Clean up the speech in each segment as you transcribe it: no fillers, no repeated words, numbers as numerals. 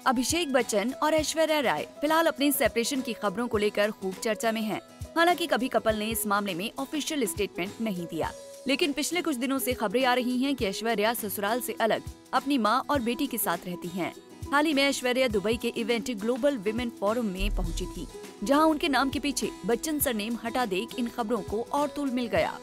अभिषेक बच्चन और ऐश्वर्या राय फिलहाल अपने सेपरेशन की खबरों को लेकर खूब चर्चा में हैं। हालांकि कभी कपल ने इस मामले में ऑफिशियल स्टेटमेंट नहीं दिया, लेकिन पिछले कुछ दिनों से खबरें आ रही हैं कि ऐश्वर्या ससुराल से अलग अपनी मां और बेटी के साथ रहती हैं। हाल ही में ऐश्वर्या दुबई के इवेंट ग्लोबल विमेन फोरम में पहुंची थी, जहां उनके नाम के पीछे बच्चन सरनेम हटा देख इन खबरों को और तूल मिल गया।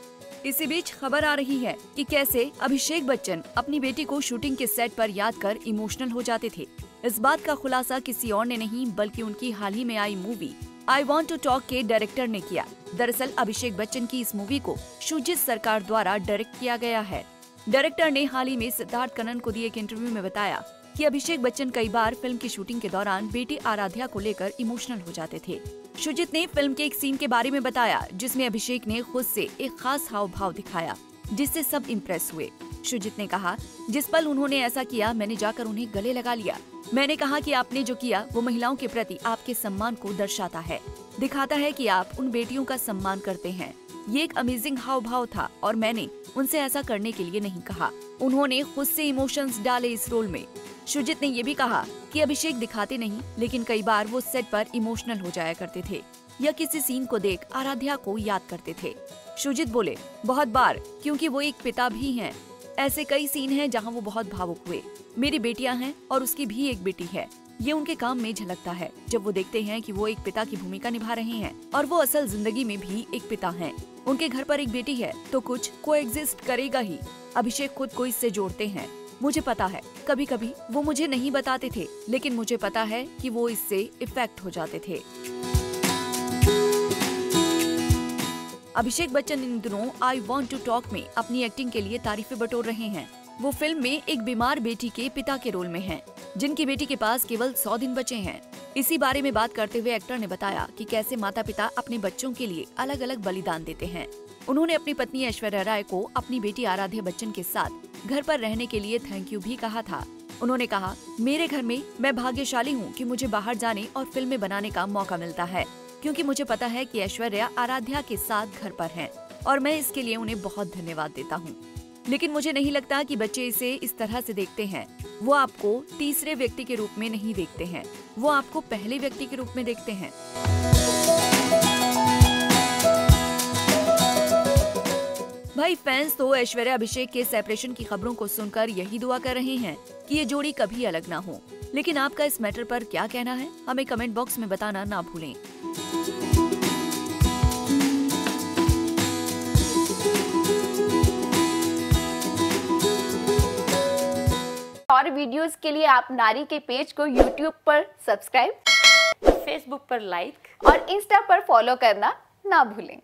इसी बीच खबर आ रही है कि कैसे अभिषेक बच्चन अपनी बेटी को शूटिंग के सेट पर याद कर इमोशनल हो जाते थे। इस बात का खुलासा किसी और ने नहीं बल्कि उनकी हाल ही में आई movie I want to talk के डायरेक्टर ने किया। दरअसल अभिषेक बच्चन की इस मूवी को शुजित सरकार द्वारा डायरेक्ट किया गया है। डायरेक्टर ने हाल ही में सिद्धार्थ कनन को दिए एक इंटरव्यू में बताया कि अभिषेक बच्चन कई बार फिल्म की शूटिंग के दौरान बेटी आराध्या को लेकर इमोशनल हो जाते थे। शुजित ने फिल्म के एक सीन के बारे में बताया जिसमें अभिषेक ने खुद से एक खास हाव भाव दिखाया, जिससे सब इम्प्रेस हुए। शुजित ने कहा, जिस पल उन्होंने ऐसा किया मैंने जाकर उन्हें गले लगा लिया। मैंने कहा कि आपने जो किया वो महिलाओं के प्रति आपके सम्मान को दर्शाता है, दिखाता है कि आप उन बेटियों का सम्मान करते हैं। ये एक अमेजिंग हाव भाव था और मैंने उनसे ऐसा करने के लिए नहीं कहा। उन्होंने खुद से इमोशंस डाले इस रोल में। शुजित ने ये भी कहा कि अभिषेक दिखाते नहीं, लेकिन कई बार वो सेट पर इमोशनल हो जाया करते थे या किसी सीन को देख आराध्या को याद करते थे। शुजित बोले, बहुत बार, क्योंकि वो एक पिता भी हैं। ऐसे कई सीन हैं जहां वो बहुत भावुक हुए। मेरी बेटियां हैं और उसकी भी एक बेटी है। ये उनके काम में झलकता है जब वो देखते हैं कि वो एक पिता की भूमिका निभा रहे हैं और वो असल जिंदगी में भी एक पिता हैं। उनके घर पर एक बेटी है तो कुछ कोएग्जिस्ट करेगा ही। अभिषेक खुद को इससे जोड़ते हैं। मुझे पता है कभी कभी वो मुझे नहीं बताते थे, लेकिन मुझे पता है कि वो इससे इफेक्ट हो जाते थे। अभिषेक बच्चन इन दिनों आई वॉन्ट टू टॉक में अपनी एक्टिंग के लिए तारीफें बटोर रहे हैं। वो फिल्म में एक बीमार बेटी के पिता के रोल में हैं, जिनकी बेटी के पास केवल 100 दिन बचे हैं। इसी बारे में बात करते हुए एक्टर ने बताया कि कैसे माता पिता अपने बच्चों के लिए अलग अलग बलिदान देते हैं। उन्होंने अपनी पत्नी ऐश्वर्या राय को अपनी बेटी आराध्या बच्चन के साथ घर पर रहने के लिए थैंक यू भी कहा था। उन्होंने कहा, मेरे घर में मैं भाग्यशाली हूँ कि मुझे बाहर जाने और फिल्में बनाने का मौका मिलता है, क्योंकि मुझे पता है कि ऐश्वर्या आराध्या के साथ घर पर हैं और मैं इसके लिए उन्हें बहुत धन्यवाद देता हूँ। लेकिन मुझे नहीं लगता कि बच्चे इसे इस तरह से देखते हैं। वो आपको तीसरे व्यक्ति के रूप में नहीं देखते हैं, वो आपको पहले व्यक्ति के रूप में देखते हैं। भाई फैंस तो ऐश्वर्या अभिषेक के सेपरेशन की खबरों को सुनकर यही दुआ कर रहे हैं कि ये जोड़ी कभी अलग ना हो। लेकिन आपका इस मैटर पर क्या कहना है, हमें कमेंट बॉक्स में बताना ना भूलें। और वीडियोस के लिए आप नारी के पेज को YouTube पर सब्सक्राइब, Facebook पर लाइक और Insta पर फॉलो करना ना भूलें।